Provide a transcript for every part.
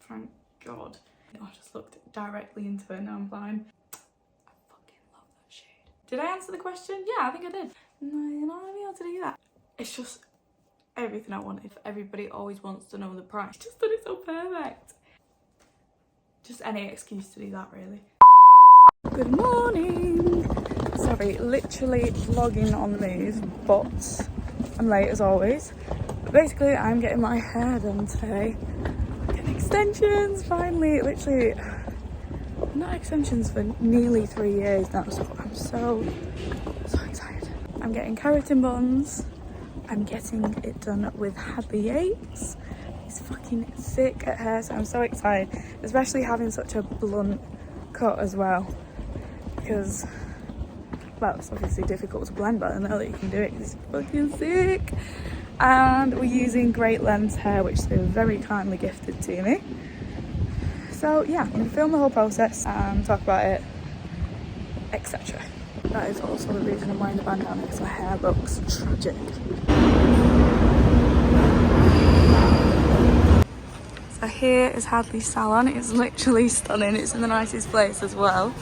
thank God. I just looked directly into it, now I'm blind. I fucking love that shade. Did I answer the question? Yeah, I think I did. No, you're not gonna be able to do that. It's just everything I wanted. Everybody always wants to know the price. Just that it's so perfect. Just any excuse to do that, really. Good morning. Sorry, literally vlogging on the move, but I'm late as always. But basically, I'm getting my hair done today. Getting extensions, finally. Literally, not extensions for nearly 3 years now, so I'm so excited. I'm getting keratin buns. I'm getting it done with Hadley Yates. He's fucking sick at hair, so I'm so excited. Especially having such a blunt cut as well. Because, well, it's obviously difficult to blend, but I know that you can do it because he's fucking sick. And we're using great length hair, which they very kindly gifted to me. So yeah, I'm gonna film the whole process and talk about it, etc. That is also the reason I'm wearing the bandana, because my hair looks tragic. So here is Hadley's salon. It's literally stunning. It's in the nicest place as well.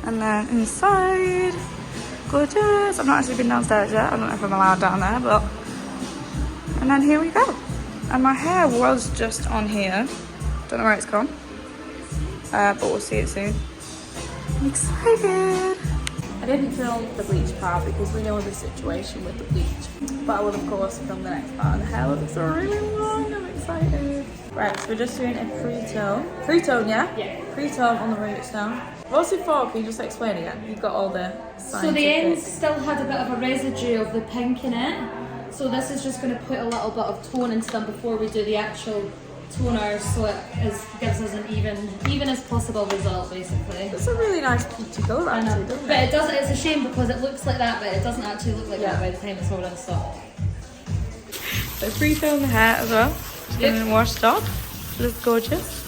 And then inside, gorgeous. I've not actually been downstairs yet. I don't know if I'm allowed down there, but... And then here we go. And my hair was just on here. Don't know where it's gone. But we'll see it soon. I'm excited. I didn't film the bleach part because we know the situation with the bleach. But I will of course film the next part. And the hair looks really long. I'm excited. Right, so we're just doing a pre-tone. Pre-tone, yeah? Yeah. Pre-tone on the roots now. What's it for? Can you just explain again? You've got all the scientific... So the ends still had a bit of a residue of the pink in it. So this is just going to put a little bit of tone into them before we do the actual toner, so it gives us an even as possible result, basically. It's a really nice peachy colour, actually, doesn't it? But it does. It's a shame because it looks like that, but it doesn't actually look like that by the time it's all done. So pre-tone the hair as well. Just getting washed off. It looks gorgeous.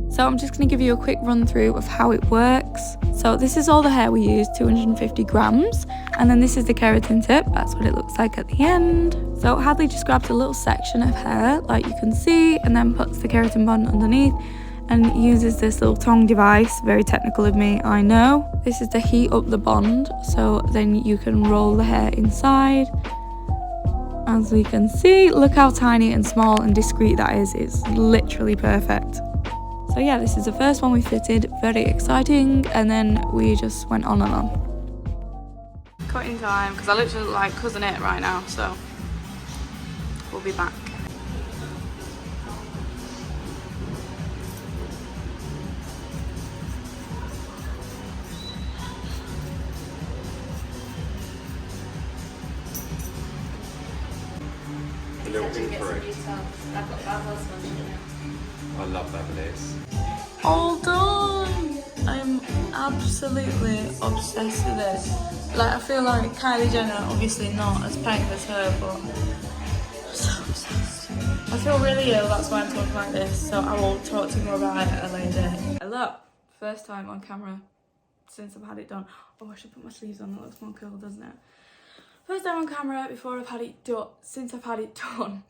So I'm just going to give you a quick run through of how it works. So this is all the hair we use, 250 grams. And then this is the keratin tip. That's what it looks like at the end. So Hadley just grabs a little section of hair, like you can see, and then puts the keratin bond underneath and uses this little tongue device. Very technical of me, I know. This is to heat up the bond, so then you can roll the hair inside. As we can see, look how tiny and small and discreet that is. It's literally perfect. So yeah, this is the first one we fitted, very exciting, and then we just went on and on. Cutting time, because I literally look like cousin it right now, so we'll be back. A little pink parade. I've got fabulous ones. I love that lace. All done! I'm absolutely obsessed with this. Like, I feel like Kylie Jenner, obviously not as pink as her, but I'm so obsessed. I feel really ill, that's why I'm talking like this, so I will talk to you more about it at a later date. Hello! First time on camera since I've had it done. Oh, I should put my sleeves on, that looks more cool, doesn't it? First time on camera before I've had it done, since I've had it done.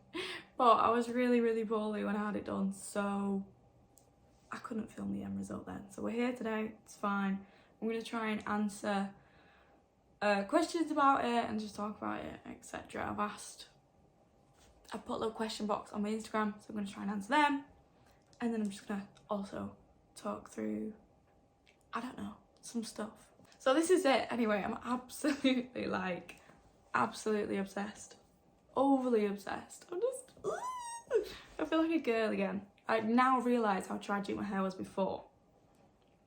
But I was really poorly when I had it done, so I couldn't film the end result then. So we're here today, it's fine. I'm going to try and answer questions about it and just talk about it, etc. I've put a little question box on my Instagram, so I'm going to try and answer them. And then I'm just going to also talk through, I don't know, some stuff. So this is it. Anyway, I'm absolutely obsessed. Overly obsessed. I feel like a girl again. I now realise how tragic my hair was before.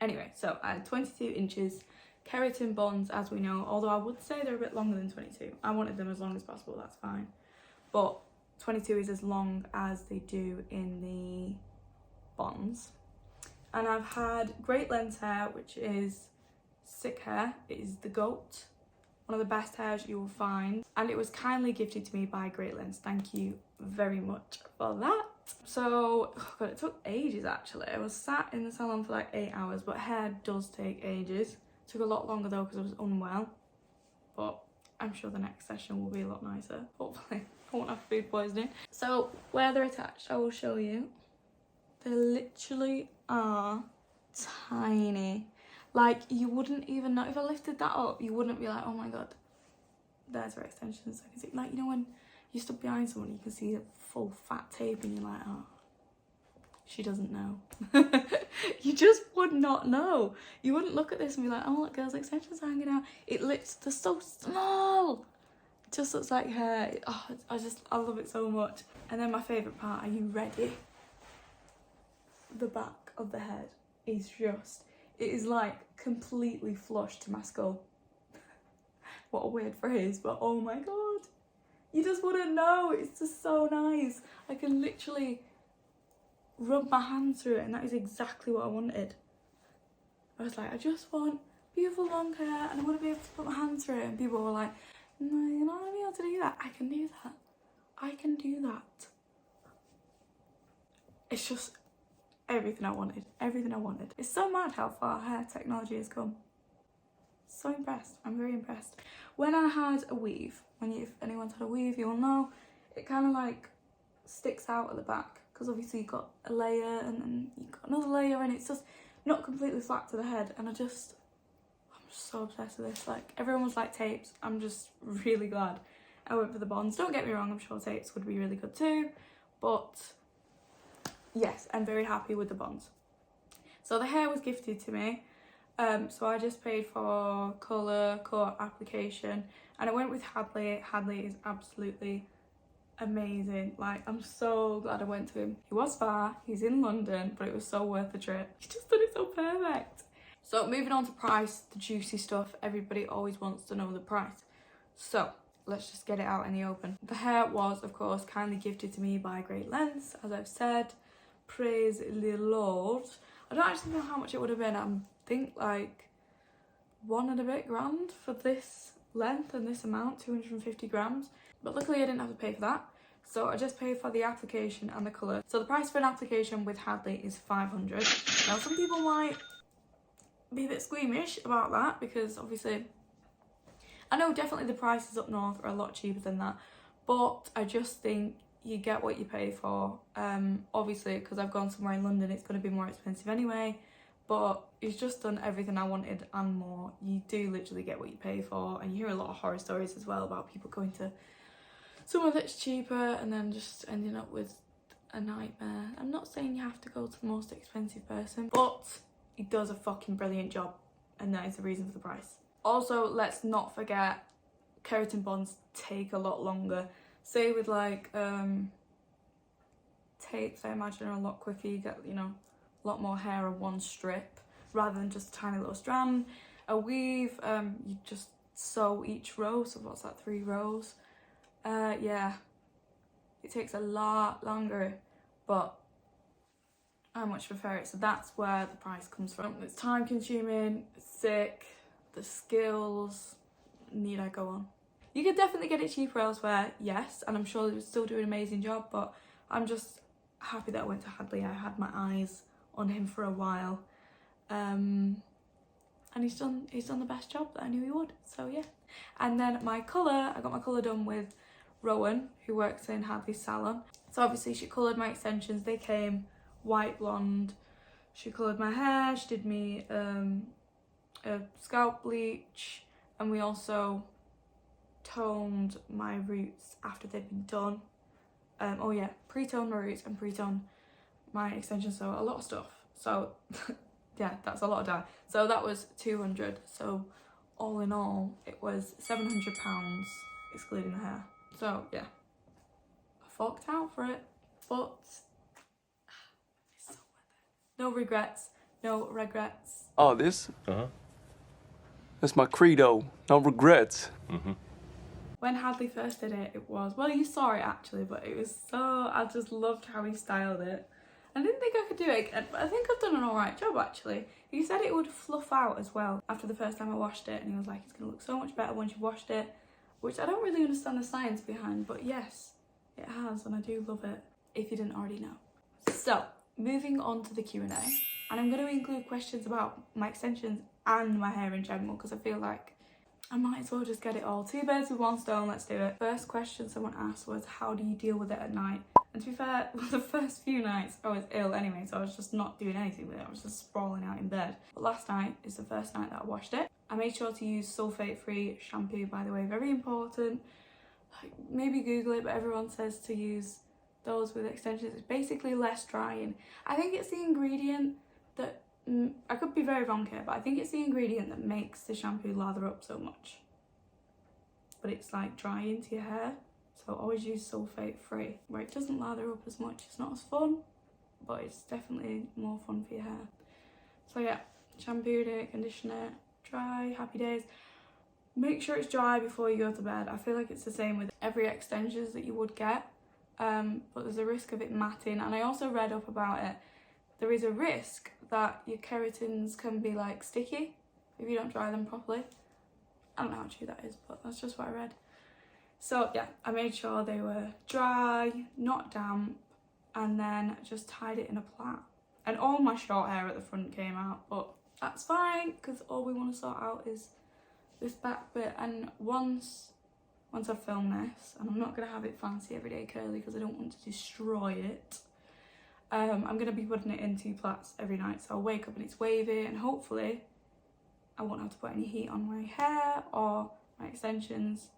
Anyway, so I had 22 inches keratin bonds, as we know, although I would say they're a bit longer than 22. I wanted them as long as possible, that's fine. But 22 is as long as they do in the bonds. And I've had great length hair, which is sick hair. It is the GOAT. One of the best hairs you will find, and it was kindly gifted to me by Great Lens. Thank you very much for that. So, oh God, it took ages actually. I was sat in the salon for like 8 hours, but hair does take ages. It took a lot longer though because I was unwell, but I'm sure the next session will be a lot nicer. Hopefully I won't have food poisoning. So where they're attached, I will show you. They literally are tiny. Like, you wouldn't even know, if I lifted that up, you wouldn't be like, oh my god, there's her extensions. I can see, like, you know when you stood behind someone, you can see a full fat tape and you're like, oh, she doesn't know. You just would not know. You wouldn't look at this and be like, oh, look, girls' extensions are hanging out. They're so small. It just looks like hair. Oh, I love it so much. And then my favourite part, are you ready? The back of the head is just, it is like completely flush to my skull. What a weird phrase, but oh my god. You just wouldn't know. It's just so nice. I can literally rub my hand through it, and that is exactly what I wanted. I was like, I just want beautiful long hair and I want to be able to put my hand through it. And people were like, no, you're not going to be able to do that. I can do that. I can do that. It's just everything I wanted. Everything I wanted. It's so mad how far hair technology has come. So impressed. I'm very impressed. When I had a weave, if anyone's had a weave, you'll know, it kind of like sticks out at the back. Because obviously you've got a layer and then you've got another layer and it's just not completely flat to the head. And I'm just so obsessed with this. Like, everyone was like tapes. I'm just really glad I went for the bonds. Don't get me wrong, I'm sure tapes would be really good too. But yes, I'm very happy with the bonds. So the hair was gifted to me. So I just paid for colour, cut, application. And I went with Hadley. Hadley is absolutely amazing. Like, I'm so glad I went to him. He was far, he's in London, but it was so worth the trip. He just done it so perfect. So moving on to price, the juicy stuff. Everybody always wants to know the price. So let's just get it out in the open. The hair was, of course, kindly gifted to me by Great Lengths, as I've said. Praise the Lord. I don't actually know how much it would have been. I think like £1 and a bit grand for this length and this amount, 250 grams. But luckily I didn't have to pay for that. So I just paid for the application and the colour. So the price for an application with Hadley is £500. Now some people might be a bit squeamish about that because obviously, I know definitely the prices up north are a lot cheaper than that. But I just think you get what you pay for. Obviously, because I've gone somewhere in London, it's going to be more expensive anyway. But he's just done everything I wanted and more. You do literally get what you pay for. And you hear a lot of horror stories as well about people going to somewhere that's cheaper and then just ending up with a nightmare. I'm not saying you have to go to the most expensive person, but he does a fucking brilliant job. And that is the reason for the price. Also, let's not forget, keratin bonds take a lot longer. Say with like tapes, I imagine are a lot quicker. You get, you know, a lot more hair on one strip rather than just a tiny little strand. A weave, you just sew each row. So what's that, 3 rows? Yeah, it takes a lot longer, but I much prefer it. So that's where the price comes from. It's time consuming, it's sick, the skills, need I go on? You could definitely get it cheaper elsewhere, yes, and I'm sure they would still do an amazing job, but I'm just happy that I went to Hadley. I had my eyes on him for a while, and he's done the best job that I knew he would, so yeah. And then my colour, I got my colour done with Rowan, who works in Hadley's salon. So obviously she coloured my extensions, they came white blonde. She coloured my hair, she did me a scalp bleach, and we also toned my roots after they'd been done. Oh yeah, pre-toned my roots and pre-toned my extensions, so a lot of stuff. So yeah, that's a lot of dye. So that was 200. So all in all, it was £700 excluding the hair. So yeah, I forked out for it, but it's so worth it. No regrets, no regrets. Oh, this? That's my credo, no regrets. When Hadley first did it, it was, well, you saw it actually, but it was so, I just loved how he styled it. I didn't think I could do it, but I think I've done an alright job actually. He said it would fluff out as well after the first time I washed it, and he was like, it's going to look so much better once you've washed it, which I don't really understand the science behind, but yes, it has, and I do love it, if you didn't already know. So, moving on to the Q&A, and I'm going to include questions about my extensions and my hair in general, because I feel like I might as well just get it all. 2 birds with 1 stone, let's do it. First question someone asked was, how do you deal with it at night? And to be fair, the first few nights I was ill anyway, so I was just not doing anything with it. I was just sprawling out in bed. But last night is the first night that I washed it. I made sure to use sulfate-free shampoo, by the way, very important. Like, maybe Google it, but everyone says to use those with extensions. It's basically less drying. I think it's the ingredient that, I could be very wrong here, but I think it's the ingredient that makes the shampoo lather up so much. But it's like drying to your hair. So always use sulfate free, where it doesn't lather up as much. It's not as fun, but it's definitely more fun for your hair. So yeah, shampooed it, condition it, dry, happy days. Make sure it's dry before you go to bed. I feel like it's the same with every extensions that you would get, but there's a risk of it matting. And I also read up about it. There is a risk that your keratins can be like sticky if you don't dry them properly. I don't know how true that is, but that's just what I read. So yeah, I made sure they were dry, not damp, and then just tied it in a plait. And all my short hair at the front came out, but that's fine, because all we want to sort out is this back bit. And once I film this, and I'm not going to have it fancy everyday curly because I don't want to destroy it, I'm going to be putting it in 2 plaits every night. So I'll wake up and it's wavy, and hopefully I won't have to put any heat on my hair or my extensions.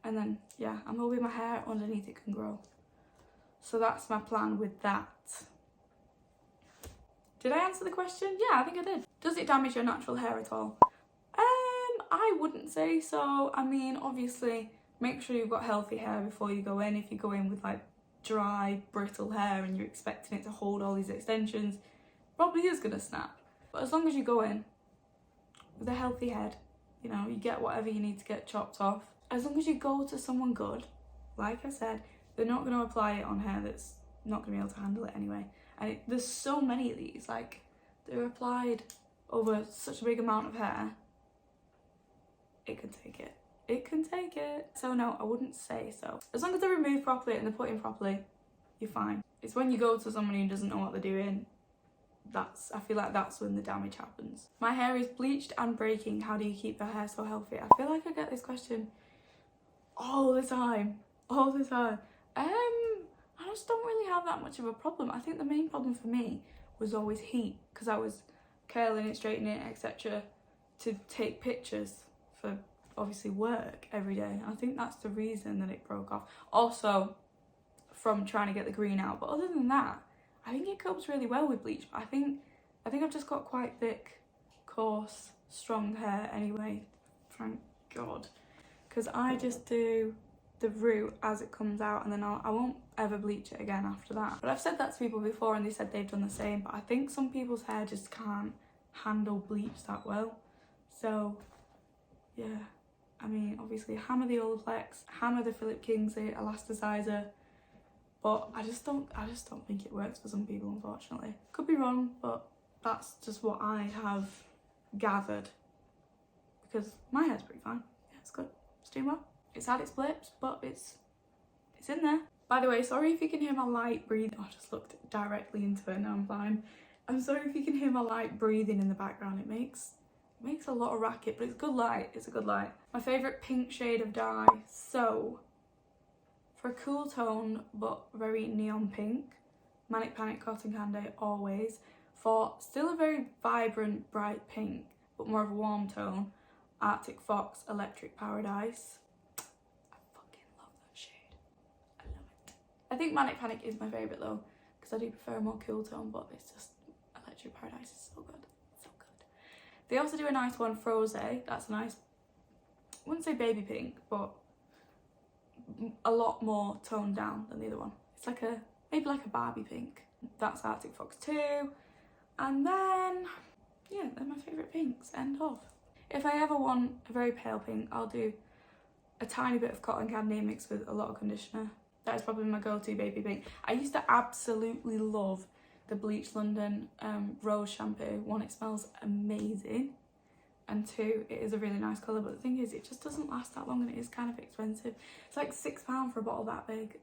And then, yeah, I'm hoping my hair underneath it can grow. So that's my plan with that. Did I answer the question? Yeah, I think I did. Does it damage your natural hair at all? I wouldn't say so. I mean, obviously, make sure you've got healthy hair before you go in. If you go in with like dry, brittle hair and you're expecting it to hold all these extensions, probably is gonna snap. But as long as you go in with a healthy head, you know, you get whatever you need to get chopped off. As long as you go to someone good, like I said, they're not going to apply it on hair that's not going to be able to handle it anyway. And there's so many of these, like, they're applied over such a big amount of hair. It can take it. It can take it. So no, I wouldn't say so. As long as they're removed properly and they're put in properly, you're fine. It's when you go to someone who doesn't know what they're doing, I feel like that's when the damage happens. My hair is bleached and breaking. How do you keep your hair so healthy? I feel like I get this question all the time. I just don't really have that much of a problem. I think the main problem for me was always heat, because I was curling it, straightening it, etc. to take pictures for obviously work every day. I think that's the reason that it broke off. Also from trying to get the green out, but other than that, I think it copes really well with bleach. I think I've just got quite thick, coarse, strong hair anyway, thank God. Because I just do the root as it comes out, and then I won't ever bleach it again after that. But I've said that to people before and they said they've done the same, but I think some people's hair just can't handle bleach that well. So yeah, I mean, obviously hammer the Olaplex, hammer the Philip Kingsley elasticizer, but I just don't think it works for some people, unfortunately. Could be wrong, but that's just what I have gathered, because my hair's pretty fine. Yeah, it's good. It's doing well. It's had its blips, but it's in there. By the way, sorry if you can hear my light breathing. Oh, I just looked directly into it, now I'm blind. I'm sorry if you can hear my light breathing in the background. It makes a lot of racket, but it's good light. It's a good light. My favourite pink shade of dye. So, for a cool tone, but very neon pink, Manic Panic Cotton Candy, always. For still a very vibrant, bright pink, but more of a warm tone, Arctic Fox Electric Paradise. I fucking love that shade. I love it. I think Manic Panic is my favourite though, because I do prefer a more cool tone, but it's just Electric Paradise is so good. So good. They also do a nice one, Froze. That's a nice, I wouldn't say baby pink, but a lot more toned down than the other one. It's like maybe like a Barbie pink. That's Arctic Fox too. And then, yeah, they're my favourite pinks, end of. If I ever want a very pale pink, I'll do a tiny bit of cotton candy mixed with a lot of conditioner. That is probably my go-to baby pink. I used to absolutely love the Bleach London rose shampoo. One, it smells amazing, and two, it is a really nice colour, but the thing is, it just doesn't last that long and it is kind of expensive. It's like £6 for a bottle that big.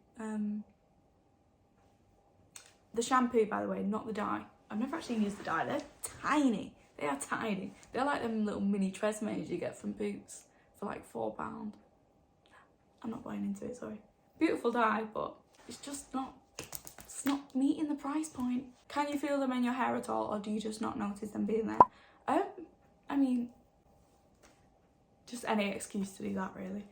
The shampoo, by the way, not the dye. I've never actually used the dye. They're tiny. They are tiny. They're like them little mini Tresemmés you get from Boots for like £4. I'm not buying into it, sorry. Beautiful dye, but it's just not It's not meeting the price point. Can you feel them in your hair at all, or do you just not notice them being there? I mean, just any excuse to do that, really.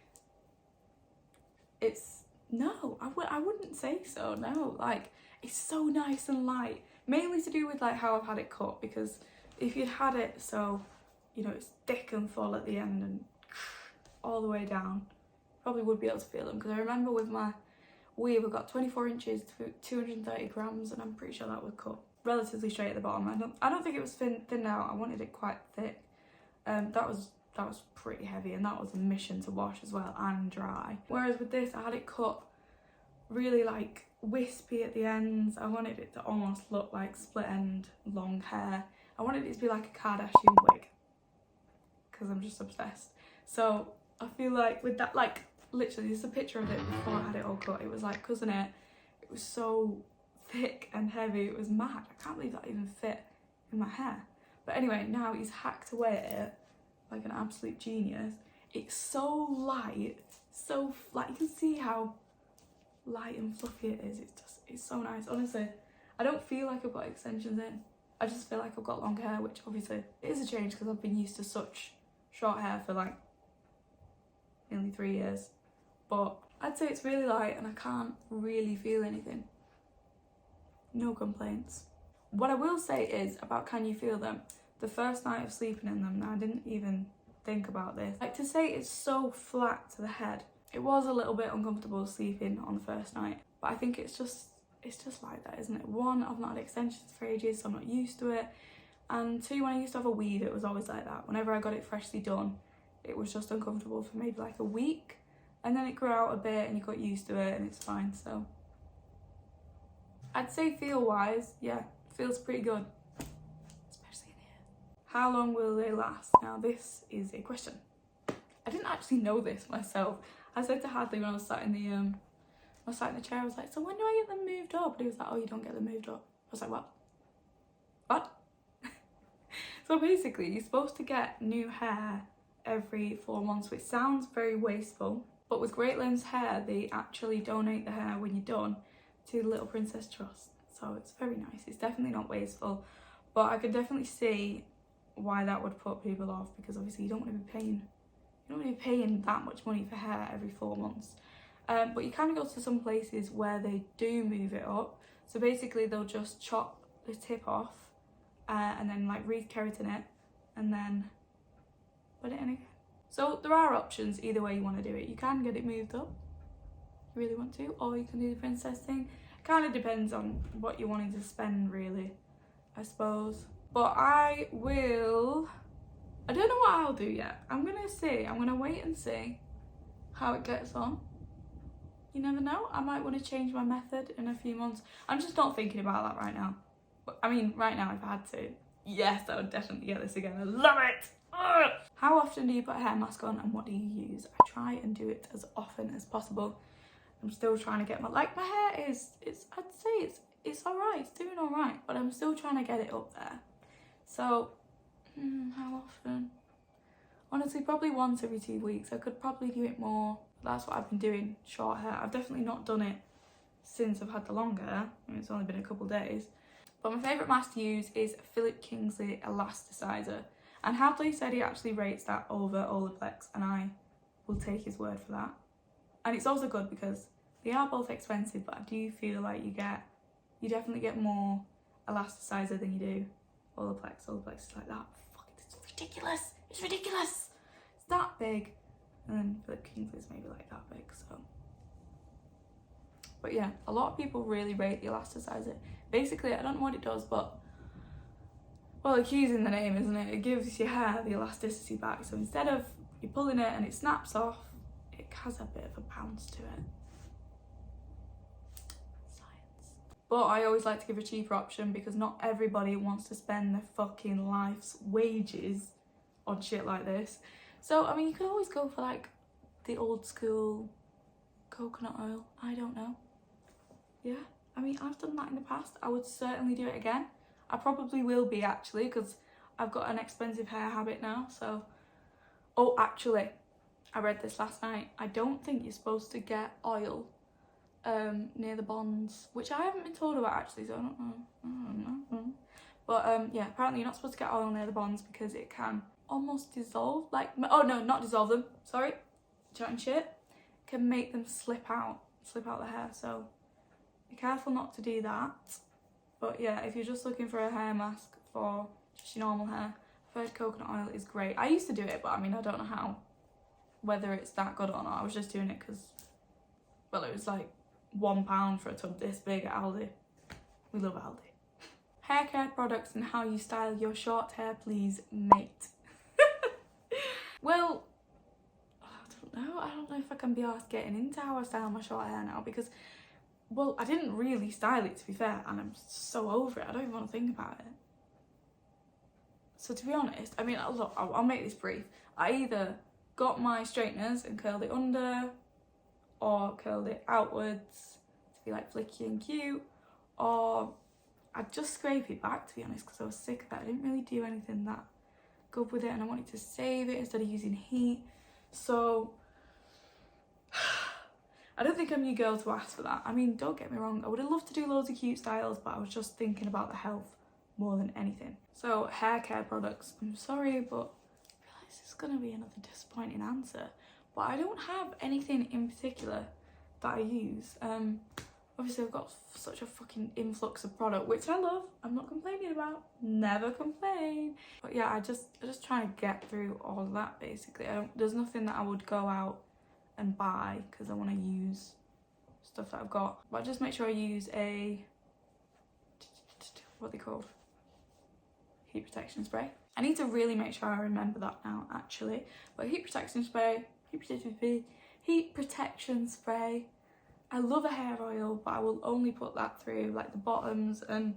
No, I wouldn't say so, no. Like, it's so nice and light. Mainly to do with like how I've had it cut, because if you'd had it so, you know, it's thick and full at the end and all the way down, probably would be able to feel them. Because I remember with my weave, I got 24 inches to 230 grams, and I'm pretty sure that was cut relatively straight at the bottom. I don't think it was thinned out. I wanted it quite thick. That was pretty heavy, and that was a mission to wash as well and dry. Whereas with this, I had it cut really like wispy at the ends. I wanted it to almost look like split end long hair. I wanted it to be like a Kardashian wig, because I'm just obsessed. So I feel like with that, like literally this is a picture of it before I had it all cut. It was like cousin it. It was so thick and heavy, it was mad. I can't believe that even fit in my hair. But anyway, now he's hacked away at it like an absolute genius. It's so light, so like you can see how light and fluffy it is. It's so nice. Honestly, I don't feel like I've got extensions in. I just feel like I've got long hair, which obviously it is a change because I've been used to such short hair for like nearly 3 years. But I'd say it's really light and I can't really feel anything. No complaints. What I will say is about can you feel them? The first night of sleeping in them, I didn't even think about this. Like, to say it's so flat to the head, it was a little bit uncomfortable sleeping on the first night, but I think it's just like that, isn't it? One, I've not had extensions for ages, so I'm not used to it. And two, when I used to have a weave, it was always like that. Whenever I got it freshly done, it was just uncomfortable for maybe like a week, and then it grew out a bit and you got used to it and it's fine. So I'd say feel wise, yeah, feels pretty good. How long will they last? Now this is a question. I didn't actually know this myself. I said to Hadley when I was sat in the chair, I was like, so when do I get them moved up? And he was like, oh, you don't get them moved up. I was like, what? What? So basically, you're supposed to get new hair every 4 months, which sounds very wasteful. But with Great Lens Hair, they actually donate the hair when you're done to the Little Princess Trust. So it's very nice. It's definitely not wasteful. But I could definitely see why that would put people off, because obviously you don't want to be paying that much money for hair every 4 months. But you can go to some places where they do move it up. So basically they'll just chop the tip off and then like re-keratin it and then put it in again. So there are options either way you want to do it. You can get it moved up if you really want to, or you can do the princess thing. It kind of depends on what you're wanting to spend, really, I suppose. But I don't know what I'll do yet. I'm gonna wait and see how it gets on. You never know, I might want to change my method in a few months. I'm just not thinking about that right now. But I mean, right now if I had to, yes, I would definitely get this again. I love it! Ugh! How often do you put a hair mask on and what do you use? I try and do it as often as possible. I'm still trying to get my hair is, I'd say it's alright, it's doing alright, but I'm still trying to get it up there. So, how often? Honestly, probably once every 2 weeks. I could probably do it more. That's what I've been doing, short hair. I've definitely not done it since I've had the long hair. I mean, it's only been a couple days. But my favourite mask to use is Philip Kingsley Elasticizer. And Hadley said he actually rates that over Olaplex, and I will take his word for that. And it's also good because they are both expensive, but I do feel like you definitely get more elasticizer than you do Olaplex. Olaplex is like that. Fuck, it's ridiculous. It's ridiculous. It's that big. And then Philip Kingsley's maybe like that big, so. But yeah, a lot of people really rate the elasticizer. Basically, I don't know what it does, but, well, the key's in the name, isn't it? It gives your hair the elasticity back. So instead of you pulling it and it snaps off, it has a bit of a bounce to it. Science. But I always like to give a cheaper option because not everybody wants to spend their fucking life's wages on shit like this. So, I mean, you could always go for like the old school coconut oil. I don't know. Yeah, I mean, I've done that in the past. I would certainly do it again. I probably will be actually, because I've got an expensive hair habit now, so. Oh, actually, I read this last night. I don't think you're supposed to get oil near the bonds, which I haven't been told about actually, so I don't know. But yeah, apparently you're not supposed to get oil near the bonds because it can almost dissolve, like, oh no, not dissolve them, sorry, chatting shit, can make them slip out the hair, so be careful not to do that. But yeah, if you're just looking for a hair mask for just your normal hair, I've heard coconut oil is great. I used to do it, but I mean, I don't know how, whether it's that good or not. I was just doing it because, well, it was like £1 for a tub this big at Aldi. We love Aldi. Hair care products and how you style your short hair, please, mate. Well, I don't know if I can be asked getting into how I style my short hair now because, well, I didn't really style it, to be fair, and I'm so over it, I don't even want to think about it. So to be honest, I mean, look, I'll make this brief. I either got my straighteners and curled it under, or curled it outwards to be like flicky and cute, or I'd just scrape it back, to be honest, because I was sick of it. I didn't really do anything that good with it, and I wanted to save it instead of using heat. So I don't think I'm your girl to ask for that. I mean, don't get me wrong, I would have loved to do loads of cute styles, but I was just thinking about the health more than anything. So hair care products, I'm sorry, but I feel like this is gonna be another disappointing answer, but I don't have anything in particular that I use. Obviously I've got such a fucking influx of product, which I love, I'm not complaining about, never complain. But yeah, I just try to get through all of that basically. There's nothing that I would go out and buy because I want to use stuff that I've got. But I just make sure I use a, what are they called? Heat protection spray. I need to really make sure I remember that now actually. But heat protection spray, heat protection spray. I love a hair oil, but I will only put that through like the bottoms and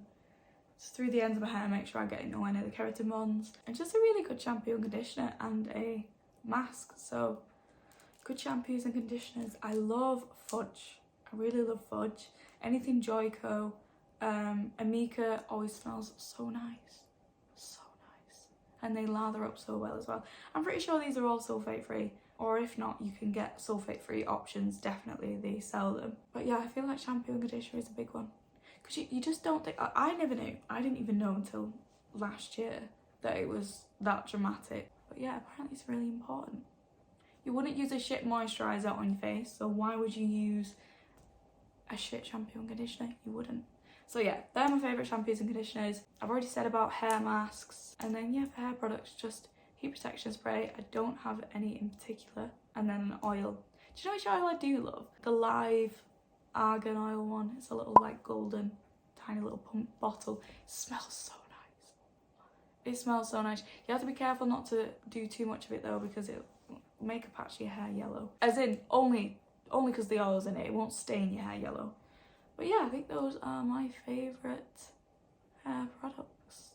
just through the ends of my hair, make sure I get it nowhere near the keratin bonds. And just a really good shampoo and conditioner and a mask. So good shampoos and conditioners. I love fudge. I really love fudge. Anything Joico. Amika always smells so nice. So nice. And they lather up so well as well. I'm pretty sure these are all sulfate free. Or if not, you can get sulfate-free options, definitely, they sell them. But yeah, I feel like shampoo and conditioner is a big one. Because you just don't think, I never knew, I didn't even know until last year that it was that dramatic. But yeah, apparently it's really important. You wouldn't use a shit moisturiser on your face, so why would you use a shit shampoo and conditioner? You wouldn't. So yeah, they're my favourite shampoos and conditioners. I've already said about hair masks, and then yeah, for hair products, just heat protection spray. I don't have any in particular. And then an oil. Do you know which oil I do love? The Live Argan oil one. It's a little like golden, tiny little pump bottle. It smells so nice. It smells so nice. You have to be careful not to do too much of it though, because it'll make a patch of your hair yellow. As in, only because the oil's in it. It won't stain your hair yellow. But yeah, I think those are my favourite hair products.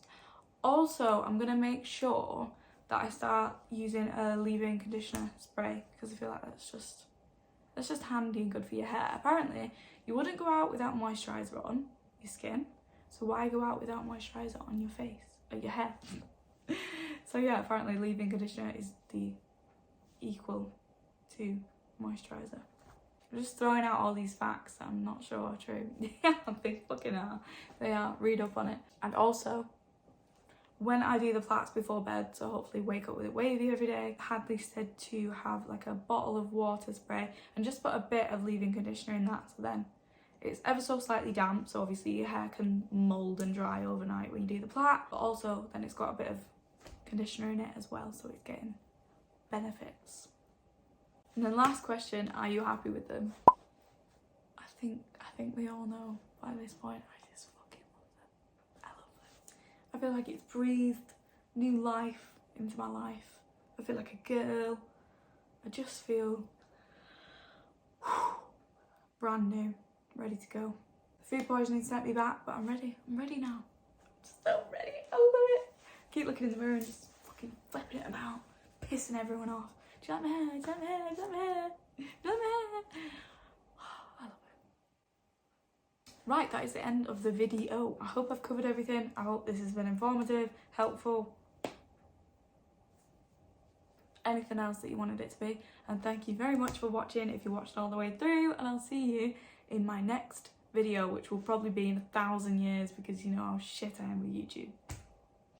Also, I'm going to make sure that I start using a leave-in conditioner spray because I feel like that's just handy and good for your hair. Apparently, you wouldn't go out without moisturiser on your skin, so why go out without moisturiser on your face or your hair? So yeah, apparently leave-in conditioner is the equal to moisturiser. I'm just throwing out all these facts that I'm not sure are true. Yeah, they fucking are. They are. Read up on it. And also, when I do the plaits before bed, so hopefully wake up with it wavy every day, Hadley said to have like a bottle of water spray and just put a bit of leave-in conditioner in that, so then it's ever so slightly damp, so obviously your hair can mould and dry overnight when you do the plait, but also then it's got a bit of conditioner in it as well, so it's getting benefits. And then last question, are you happy with them? I think we all know by this point, I just fucking love them. I love them. I feel like it's breathed new life into my life. I feel like a girl. I just feel brand new, ready to go. The food poisoning sent me back, but I'm ready. I'm ready now. I'm so ready. I love it. Keep looking in the mirror and just fucking flipping it about, pissing everyone off. Do you like my hair? Do you like my hair? Do you like my hair? Do you like my hair? I love it. Right, that is the end of the video. I hope I've covered everything. I hope this has been informative, helpful. Anything else that you wanted it to be. And thank you very much for watching if you watched all the way through. And I'll see you in my next video, which will probably be in 1,000 years because you know how shit I am with YouTube.